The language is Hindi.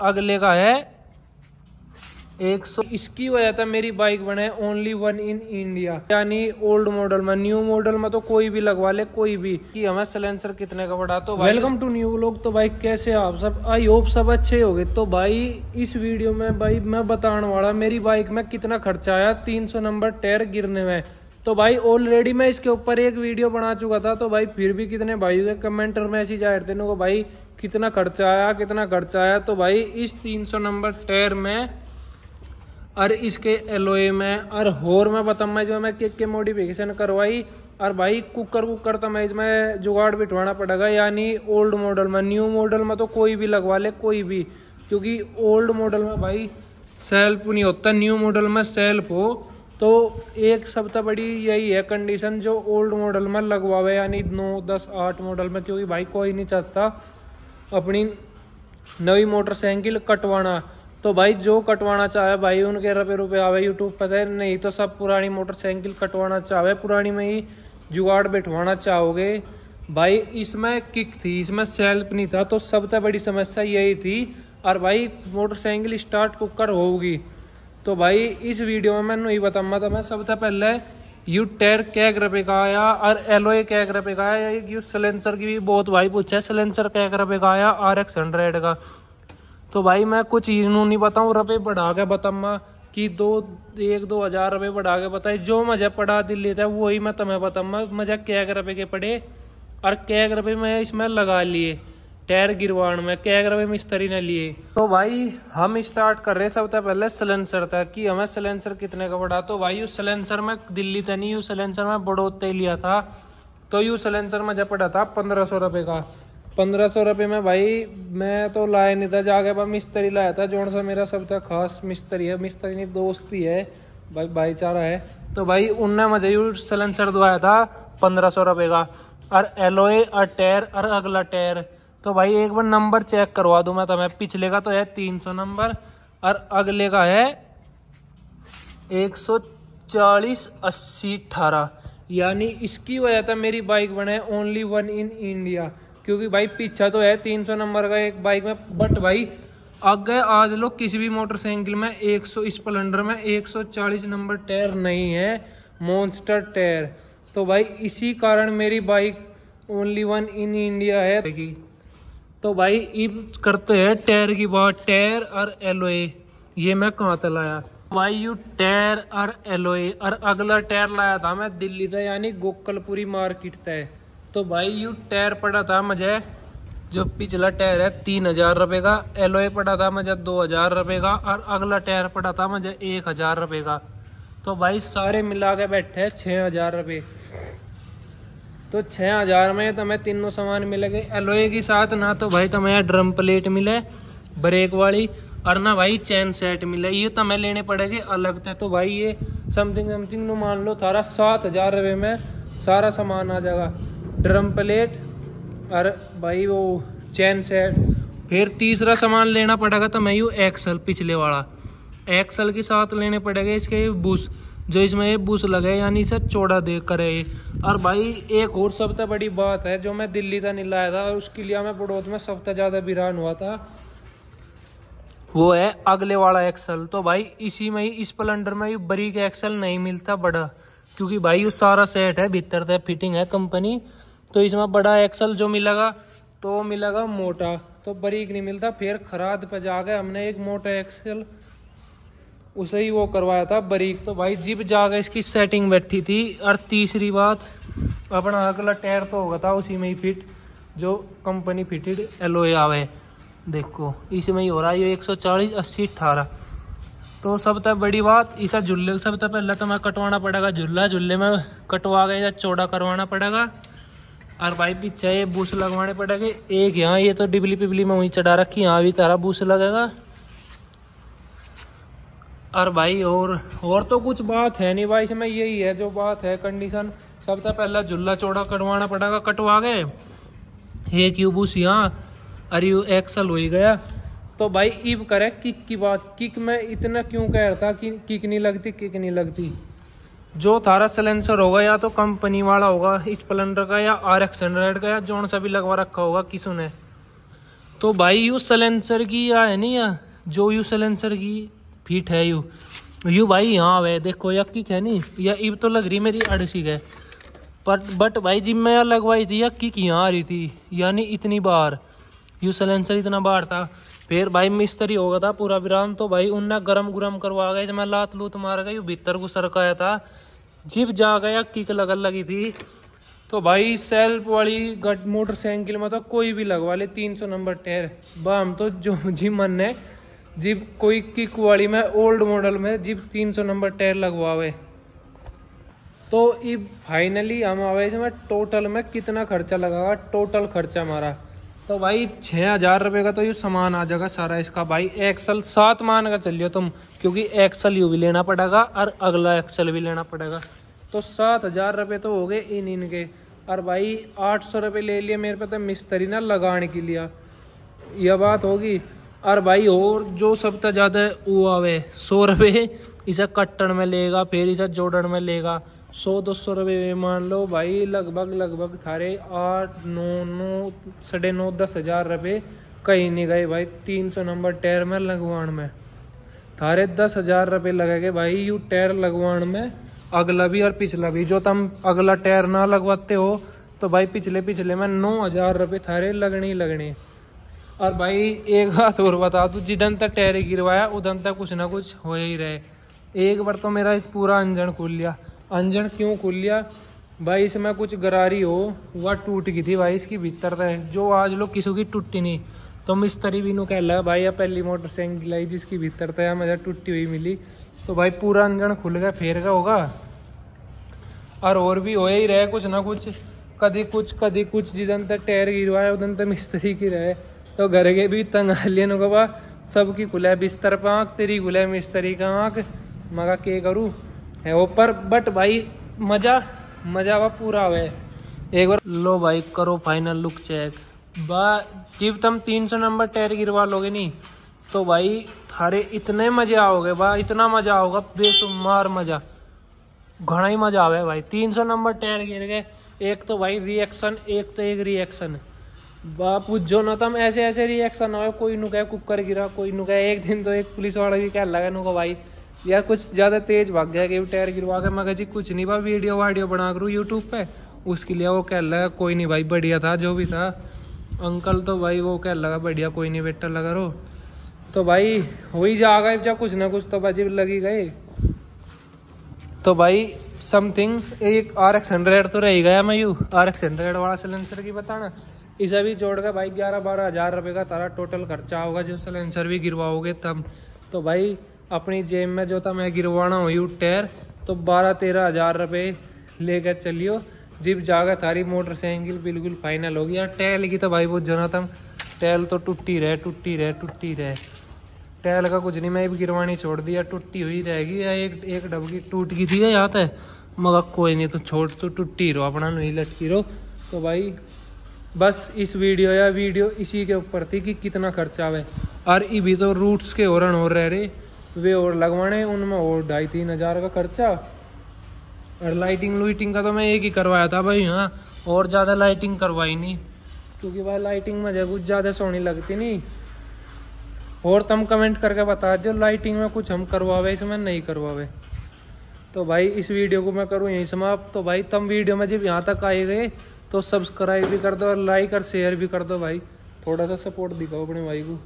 अगले का है 100। इसकी वजह था मेरी बाइक बने ओनली वन इन इंडिया, यानी ओल्ड मॉडल में। न्यू मॉडल में तो कोई भी लगवा ले, कोई भी, कि हमें सिलेंसर कितने का पड़ा। तो वेलकम टू न्यू व्लॉग। तो भाई कैसे आप सब, आई होप सब अच्छे होंगे। तो भाई इस वीडियो में भाई मैं बताने वाला मेरी बाइक में कितना खर्चा आया 300 नंबर टायर गिरने में। तो भाई ऑलरेडी मैं इसके ऊपर एक वीडियो बना चुका था। तो भाई फिर भी कितने भाई के कमेंटर मैसेज आए थे को भाई कितना खर्चा आया, कितना खर्चा आया। तो भाई इस 300 नंबर टायर में और इसके एलोए में और मैं बताऊँ मैं जो मैं के मॉडिफिकेशन करवाई। और भाई कुकर तो मैं इसमें जुगाड़ बिठवाना पड़ेगा, यानी ओल्ड मॉडल में। न्यू मॉडल में तो कोई भी लगवा ले, कोई भी, क्योंकि ओल्ड मॉडल में भाई सेल्फ नहीं होता, न्यू मॉडल में सेल्फ हो। तो एक सबसे बड़ी यही है कंडीशन जो ओल्ड मॉडल में लगवावे, यानी 9, 10, 8 मॉडल में, क्योंकि भाई कोई नहीं चाहता अपनी नई मोटरसाइकिल कटवाना। तो भाई जो कटवाना चाहे भाई उनके रुपए आवे यूट्यूब पर, नहीं तो सब पुरानी मोटरसाइकिल कटवाना चाहे पुरानी में ही जुगाड़ बैठवाना चाहोगे। भाई इसमें किक थी, इसमें सेल्फ नहीं था, तो सबसे बड़ी समस्या यही थी। और भाई मोटरसाइकिल स्टार्ट कुकर होगी। तो भाई इस वीडियो में मैं नहीं बताऊंगा। तो मैं सबसे पहले यू टायर क्या रुपए का आया और एलोए क्या रुपए का आया। यू सिलेंसर की भी बहुत भाई पूछा है, सिलेंसर क्या रुपए का आया RX 100 का। तो भाई मैं कुछ इन्हों नहीं बताऊँ, रुपये बढ़ा के बताऊंगा कि 1-2 हज़ार रुपये बढ़ा के बताए। जो मुझे पड़ा दिल्ली था वही मैं तुम्हें बताऊंगा मुझे क्या रुपये के पड़े और क्या रुपये मैं इसमें लगा लिए टायर गिरवाण में, क्या रुपये मिस्त्री ने लिए। तो भाई हम स्टार्ट कर रहे सबसे पहले सिलेंसर था कि हमें सिलेंसर कितने का पड़ा। तो भाई उस सिलेंसर में दिल्ली था नहीं, उस सिलेंसर में बड़ौते लिया था। तो यू सिलेंसर मुझे पड़ा था 1500 रुपये का। 1500 रुपये में भाई मैं तो लाया नहीं था, जाके मैं मिस्त्री लाया था, जो सा मेरा सबसे खास मिस्त्री है, मिस्त्री नहीं दोस्त ही है भाई, भाईचारा है। तो भाई उनने मुझे यू सिलेंसर दवाया था 1500 रुपये का, और एलोए और टायर और अगला टायर। तो भाई एक बार नंबर चेक करवा दूं मैं तुम्हें। पिछले का तो है 300 नंबर और अगले का है 140 80 18, यानी इसकी वजह था मेरी बाइक बने ओनली वन इन इंडिया, क्योंकि भाई पीछा तो है 300 नंबर का एक बाइक में, बट भाई आगे आज लोग किसी भी मोटरसाइकिल में 100 स्प्लेंडर में 140 नंबर टायर नहीं है, मॉन्स्टर टायर। तो भाई इसी कारण मेरी bike only one in India है। तो भाई अब करते हैं टायर की बात। टायर और एलोए ये मैं कहाँ से लाया भाई, यू टायर और एलोए और अगला टायर लाया था मैं दिल्ली से, यानी गोकलपुरी मार्केट से। तो भाई यू टायर पड़ा था मुझे, जो पिछला टायर है 3000 रुपये का, एलोए पड़ा था मुझे 2000 रुपये का, और अगला टायर पड़ा था मुझे 1000 रुपये का। तो भाई सारे मिला के बैठे 6000 रुपये। तो 6000 में तुम्हें तीनों सामान मिलेंगे एलोए के साथ। ना तो भाई तुम्हें ड्रम प्लेट मिले ब्रेक वाली, और ना भाई चैन सेट मिले, ये तुम्हें लेने पड़ेंगे अलग थे। तो भाई ये समथिंग मान लो थारा 7000 रुपये में सारा सामान आ जाएगा, ड्रम प्लेट और भाई वो चैन सेट। फिर तीसरा सामान लेना पड़ेगा तो मैं यू एक्सल, पिछले वाला एक्सल के साथ लेने पड़ेगा इसके बुश, जो इसमें ये बुश लगे, यानी इसे चौड़ा दे करे। और भाई एक और सबसे बड़ी बात है जो मैं दिल्ली का नहीं लाया था और उसके लिए मैं बड़ौद में सबसे ज़्यादा बिरान हुआ था, वो है अगले वाला एक्सल। तो भाई इसी में ही स्प्लेंडर में ये बरीक एक्सल नहीं मिलता बड़ा, क्योंकि भाई ये सारा सेट है, भीतर से फिटिंग है कंपनी। तो इसमें बड़ा एक्सल जो मिलेगा तो मिलेगा मोटा, तो बरीक नहीं मिलता। फिर खराद पे जाके हमने एक मोटा एक्सल उसे ही वो करवाया था बरीक। तो भाई जिब जाके इसकी सेटिंग बैठी थी। और तीसरी बात, अपना अगला टायर तो होगा था उसी में ही फिट, जो कंपनी फिटेड एलोए आवे, देखो इसमें ही हो रहा है ये 140 80 18। तो सबसे बड़ी बात इसा झुल्ले, सबसे पहले तो मैं कटवाना पड़ेगा झुल्ला, झुल्ले में कटवा के चौड़ा करवाना पड़ेगा। और भाई पीछे ये बूस लगवाने पड़ेंगे। एक यहाँ ये तो डिबली पिबली में वहीं चढ़ा रखी, यहाँ भी तारा बूस लगेगा। और भाई और तो कुछ बात है नहीं भाई, इसमें यही है जो बात है कंडीशन। सबसे पहले झुल्ला चौड़ा करवाना पड़ेगा, कटवा गए एक यू बूस यहाँ, अरे यू एक्सल हो ही गया। तो भाई इब करे किक की बात। किक में इतना क्यों कह रहा था कि किक नहीं लगती। जो थारा सिलेंसर होगा या तो कंपनी वाला होगा स्प्लेंडर का या RX 100 का, या जोन सा भी लगवा रखा होगा किसी ने, तो भाई यू सलेंसर की या है नहीं या जो यू सलेंसर की फीट है यू भाई यहाँ वे देखो या की है नहीं या इब तो लग रही मेरी अड़सी है बट भाई जिम में लगवाई थी या की यहाँ आ रही थी यानी इतनी बार यू सलेंसर इतना बार था। फिर भाई मिस्त्री हो गया था पूरा विरान तो भाई उनने गरम करवा गया मैं लात लूत मार गई भीतर को सरकाया था जिप जा गया किक लगन लगी थी। तो भाई सेल्फ वाली मोटरसाइकिल में तो कोई भी लगवा ले 300 नंबर टायर बाम तो जो जी मन है जिप कोई किक वाली में ओल्ड मॉडल में जिप 300 नंबर टायर लगवावे। तो अब फाइनली हम आवे इसमें टोटल में कितना खर्चा लगेगा टोटल खर्चा हमारा तो भाई 6,000 रुपये का तो ये सामान आ जाएगा सारा इसका भाई एक्सल 7 मान का चलियो तुम क्योंकि एक्सल यू भी लेना पड़ेगा और अगला एक्सल भी लेना पड़ेगा तो 7,000 रुपये तो हो गए इनके। और भाई 800 रुपये ले लिए मेरे पे तो मिस्त्री ना लगाने के लिए यह बात होगी। और भाई और जो सबसे ज़्यादा वो आवे 100 रुपये इसे कट्टन में लेगा फिर इसे जोड़न में लेगा 100-200 रुपये मान लो भाई लगभग थारे 8-9 साढ़े 9-10,000 रुपये कहीं नहीं गए भाई 300 नंबर टायर में लगवान में थारे 10,000 रुपये लगेंगे भाई यू टायर लगवान में अगला भी और पिछला भी जो तुम अगला टायर ना लगवाते हो तो भाई पिछले में 9,000 रुपये थारे लगने। और भाई एक बात और बता दूँ जिधन तक टायर गिरवाया उधन तक कुछ ना कुछ हो ही रहे। एक बार तो मेरा इस पूरा इंजन खुल लिया इंजन क्यों खुल लिया भाई इसमें कुछ गरारी हो वह टूट गई थी भाई इसकी भीतर रहे जो आज लोग किसी की टूटी नहीं तो मिस्त्री भी कह रहा भाई या पहली मोटरसाइकिल आई जिसकी भीतर था मुझे टूटी हुई मिली तो भाई पूरा इंजन खुल गया फेर का होगा। और भी हो ही रहे कुछ ना कुछ कभी कुछ जिधन तक टायर गिरवाया उधन तक मिस्त्री की रहे तो घर के भी तंग लियन को बा सबकी खुला बिस्तर पर आँख तेरी खुला मिस्त्री का आँख मगा के करूँ है ऊपर बट भाई मजा वह पूरा हुआ एक बार लो भाई करो फाइनल लुक चेक जब तुम 300 नंबर टायर गिरवा लोगे नहीं तो भाई थारे इतने मजे आओगे भाई इतना मजा आओगा बेशुमार मजा घना ही मजा आवे भाई 300 नंबर टायर गिर गए एक तो भाई रिएक्शन एक रिएक्शन बापू जो ना तुम ऐसे रिएक्शन हो कोई नु कहे कुकर गिरा कोई नु कहे एक दिन तो एक पुलिस वाला भी कह लगा नु को भाई यार कुछ ज़्यादा तेज भाग गया कि टायर गिरवा के मगर जी कुछ नहीं बा वीडियो बना करूँ यूट्यूब पे उसके लिए वो कह लगा कोई नहीं भाई बढ़िया था जो भी था अंकल तो भाई वो कह लगा बढ़िया कोई नहीं बेटा लगा रो तो भाई हो ही जाएगा जब कुछ ना कुछ तो बाजी लगी गए। तो भाई समथिंग एक RX 100 तो रह गया मैं RX 100 वाला सिलेंसर की बताना इसे भी जोड़ कर भाई 11-12 हज़ार रुपये का तारा टोटल खर्चा होगा जो सिलेंसर भी गिरवाओगे तब। तो भाई अपनी जेब में जो था मैं गिरवाना हो यू टायर तो 12-13 हज़ार रुपये लेकर चलियो जिब जाकर थारी मोटरसाइकिल बिल्कुल फाइनल होगी। यार टैल की तो भाई वो जना था टैल तो टूटी रहे टैल का कुछ नहीं मैं भी गिरवानी छोड़ दिया टूटी हुई रहेगी या एक डबकी टूट गई थी या है मगर कोई नहीं तो छोड़ तो टूटी रहो अपना नहीं लटकी रहो। तो भाई बस इस वीडियो इसी के ऊपर थी कि कितना खर्चा आवे और ये भी तो रूट्स के औरन हो रहे वे और लगवाने उनमें और 2,5-3 हज़ार का खर्चा। और लाइटिंग का तो मैं एक ही करवाया था भाई हाँ और ज़्यादा लाइटिंग करवाई नहीं क्योंकि भाई लाइटिंग में कुछ ज़्यादा सोनी लगती नहीं। और तुम कमेंट करके बता दो लाइटिंग में कुछ हम करवावे इसमें नहीं करवावे। तो भाई इस वीडियो को मैं करूँ यहीं समाप्त। तो भाई तुम वीडियो में जब यहाँ तक आए गए तो सब्सक्राइब भी कर दो और लाइक और शेयर भी कर दो भाई थोड़ा सा सपोर्ट दिखाओ अपने भाई को।